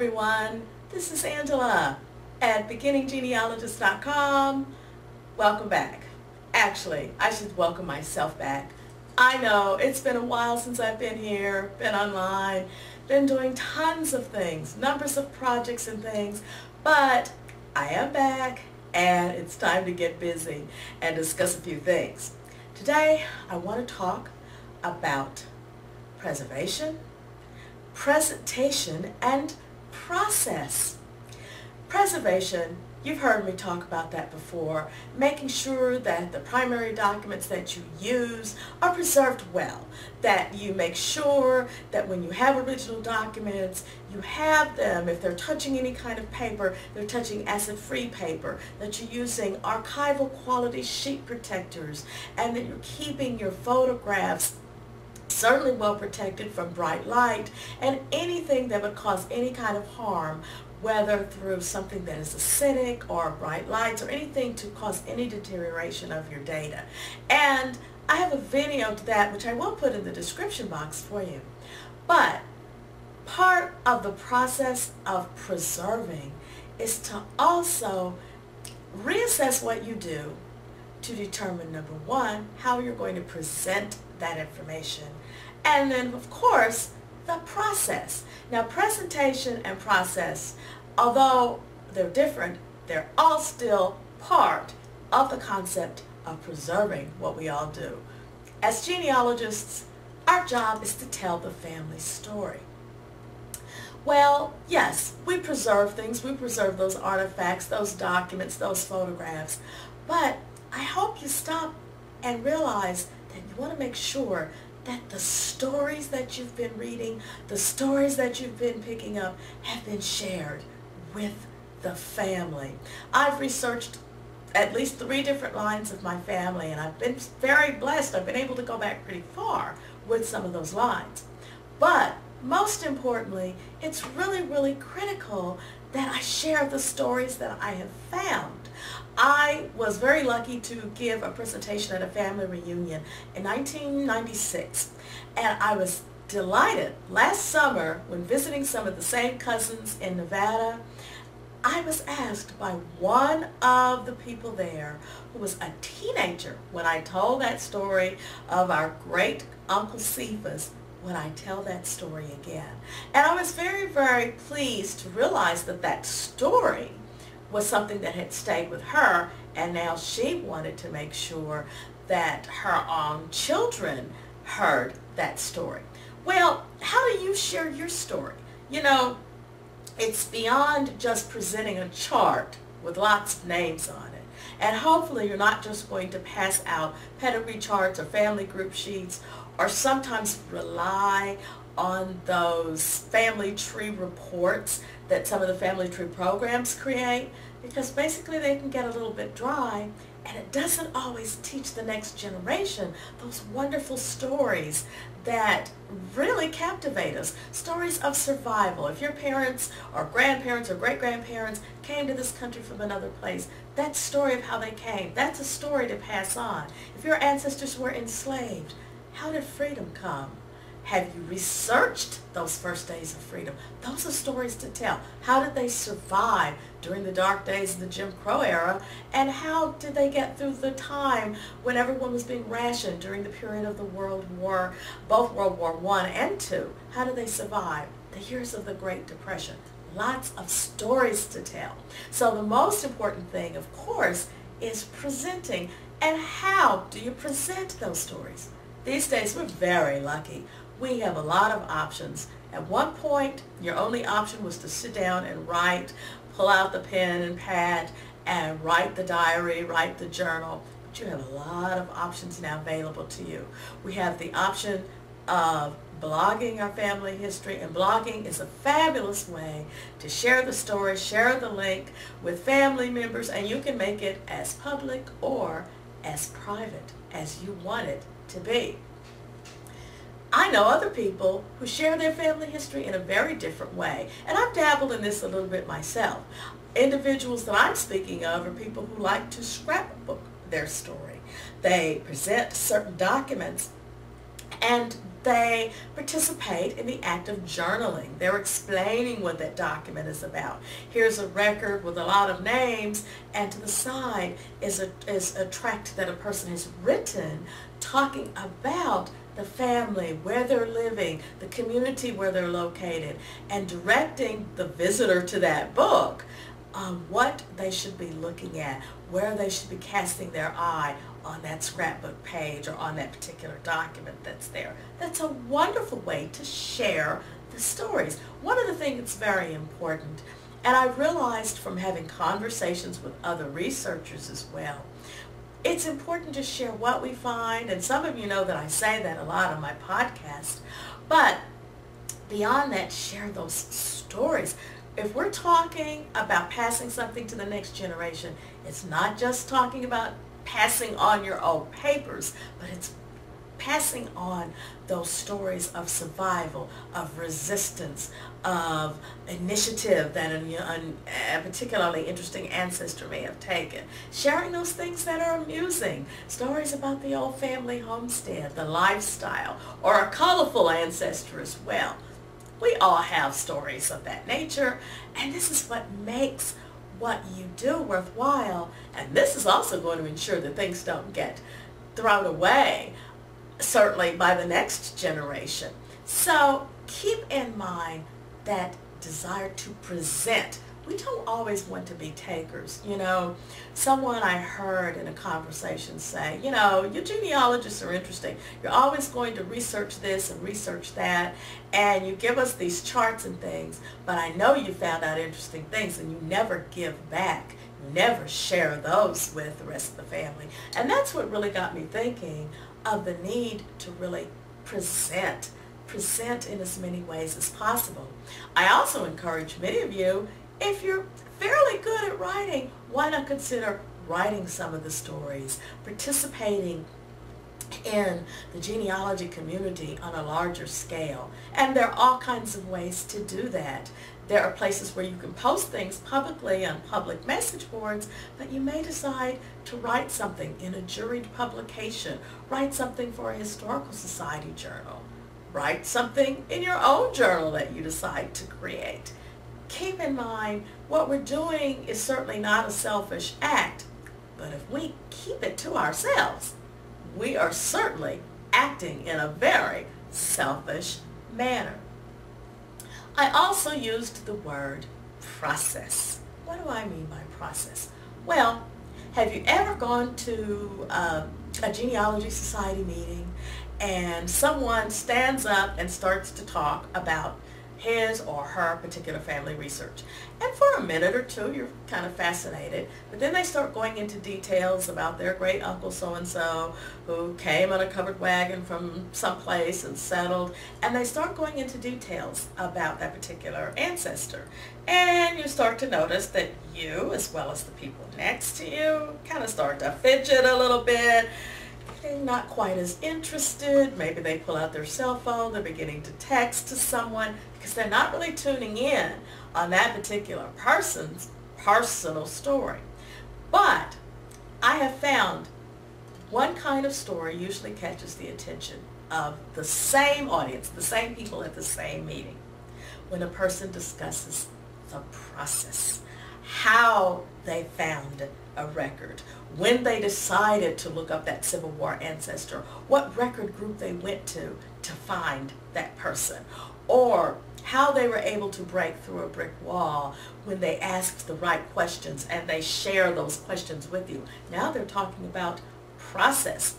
everyone, this is Angela at beginninggenealogists.com. Welcome back. Actually, I should welcome myself back. I know it's been a while since I've been here, been online, been doing tons of things, numbers of projects and things, but I am back and it's time to get busy and discuss a few things. Today, I want to talk about preservation, presentation, and process. Preservation, you've heard me talk about that before, making sure that the primary documents that you use are preserved well, that you make sure that when you have original documents, you have them, if they're touching any kind of paper, they're touching acid-free paper, that you're using archival quality sheet protectors, and that you're keeping your photographs certainly well protected from bright light and anything that would cause any kind of harm, whether through something that is acidic or bright lights or anything to cause any deterioration of your data. And I have a video to that which I will put in the description box for you. But part of the process of preserving is to also reassess what you do to determine, number one, how you're going to present that information, and then of course the process. Now, presentation and process, although they're different, they're all still part of the concept of preserving what we all do. As genealogists, our job is to tell the family story. Well, yes, we preserve things, we preserve those artifacts, those documents, those photographs, but I hope you stop and realize that you want to make sure that the stories that you've been reading, the stories that you've been picking up have been shared with the family. I've researched at least 3 different lines of my family, and I've been very blessed. I've been able to go back pretty far with some of those lines. But most importantly, it's really, really critical that I share the stories that I have found. I was very lucky to give a presentation at a family reunion in 1996, and I was delighted last summer when visiting some of the same cousins in Nevada. I was asked by one of the people there, who was a teenager, when I told that story of our great Uncle Cephas, would I tell that story again. And I was very, very pleased to realize that that story was something that had stayed with her, and now she wanted to make sure that her own children heard that story. Well, how do you share your story? You know, it's beyond just presenting a chart with lots of names on it. And hopefully you're not just going to pass out pedigree charts or family group sheets, or sometimes rely on those family tree reports that some of the family tree programs create, because basically they can get a little bit dry, and it doesn't always teach the next generation those wonderful stories that really captivate us, stories of survival. If your parents or grandparents or great-grandparents came to this country from another place, that story of how they came, that's a story to pass on. If your ancestors were enslaved, how did freedom come? Have you researched those first days of freedom? Those are stories to tell. How did they survive during the dark days of the Jim Crow era? And how did they get through the time when everyone was being rationed during the period of the World War, both World War I and II? How did they survive? The years of the Great Depression. Lots of stories to tell. So the most important thing, of course, is presenting. And how do you present those stories? These days, we're very lucky. We have a lot of options. At one point, your only option was to sit down and write, pull out the pen and pad, and write the diary, write the journal. But you have a lot of options now available to you. We have the option of blogging our family history, and blogging is a fabulous way to share the story, share the link with family members, and you can make it as public or as private as you want it to be. I know other people who share their family history in a very different way, and I've dabbled in this a little bit myself. Individuals that I'm speaking of are people who like to scrapbook their story. They present certain documents, and They participate in the act of journaling. They're explaining what that document is about. Here's a record with a lot of names, and to the side is a tract that a person has written talking about the family, where they're living, the community where they're located, and directing the visitor to that book on what they should be looking at, where they should be casting their eye on that scrapbook page or on that particular document that's there. That's a wonderful way to share the stories. One of the things that's very important, and I realized from having conversations with other researchers as well, it's important to share what we find, and some of you know that I say that a lot on my podcast, but beyond that, share those stories. If we're talking about passing something to the next generation, it's not just talking about passing on your old papers, but it's passing on those stories of survival, of resistance, of initiative that a particularly interesting ancestor may have taken. Sharing those things that are amusing, stories about the old family homestead, the lifestyle, or a colorful ancestor as well. We all have stories of that nature, and this is what makes what you do worthwhile, and this is also going to ensure that things don't get thrown away, certainly by the next generation. So keep in mind that desire to present. We don't always want to be takers. You know, someone I heard in a conversation say, you know, your genealogists are interesting. You're always going to research this and research that, and you give us these charts and things, but I know you found out interesting things and you never give back. You never share those with the rest of the family. And that's what really got me thinking of the need to really present in as many ways as possible. I also encourage many of you, if you're fairly good at writing, why not consider writing some of the stories, participating in the genealogy community on a larger scale. And there are all kinds of ways to do that. There are places where you can post things publicly on public message boards, but you may decide to write something in a juried publication, write something for a historical society journal, write something in your own journal that you decide to create. Keep in mind, what we're doing is certainly not a selfish act, but if we keep it to ourselves, we are certainly acting in a very selfish manner. I also used the word process. What do I mean by process? Well, have you ever gone to a genealogy society meeting and someone stands up and starts to talk about his or her particular family research? And for a minute or two, you're kind of fascinated, but then they start going into details about their great uncle so-and-so who came on a covered wagon from someplace and settled, and they start going into details about that particular ancestor. And you start to notice that you, as well as the people next to you, kind of start to fidget a little bit. They're not quite as interested. Maybe they pull out their cell phone, they're beginning to text to someone because they're not really tuning in on that particular person's personal story. But I have found one kind of story usually catches the attention of the same audience, the same people at the same meeting, when a person discusses the process, how they found a record, when they decided to look up that Civil War ancestor, what record group they went to find that person, or how they were able to break through a brick wall when they asked the right questions and they share those questions with you. Now they're talking about process.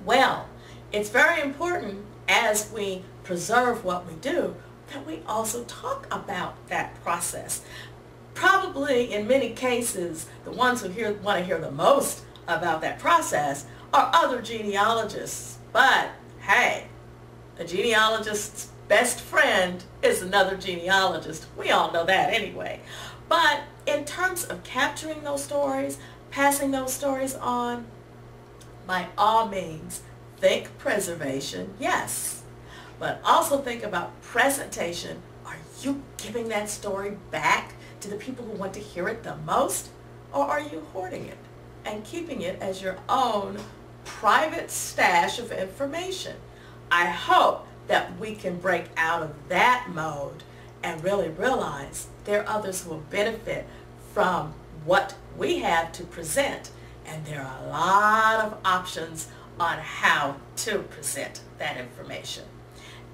Well, it's very important as we preserve what we do that we also talk about that process. Probably in many cases, the ones who want to hear the most about that process are other genealogists. But hey, a genealogist's best friend is another genealogist. We all know that anyway. But in terms of capturing those stories, passing those stories on, by all means, think preservation, yes. But also think about presentation. Are you giving that story back to the people who want to hear it the most? Or are you hoarding it and keeping it as your own private stash of information? I hope that we can break out of that mode and really realize there are others who will benefit from what we have to present, and there are a lot of options on how to present that information.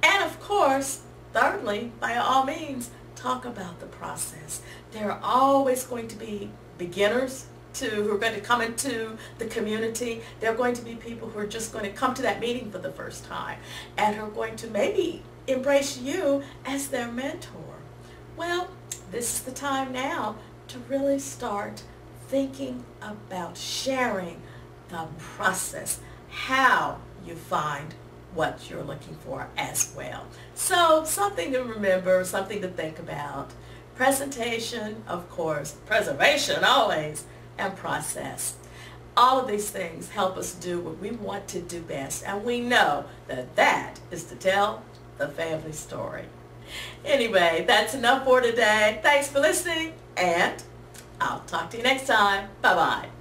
And of course, thirdly, by all means, talk about the process. There are always going to be beginners who are going to come into the community. There are going to be people who are just going to come to that meeting for the first time and who are going to maybe embrace you as their mentor. Well, this is the time now to really start thinking about sharing the process, how you find what you're looking for as well. So something to remember, something to think about. Presentation, of course, preservation always, and process. All of these things help us do what we want to do best, and we know that that is to tell the family story. Anyway, that's enough for today. Thanks for listening, and I'll talk to you next time. Bye-bye.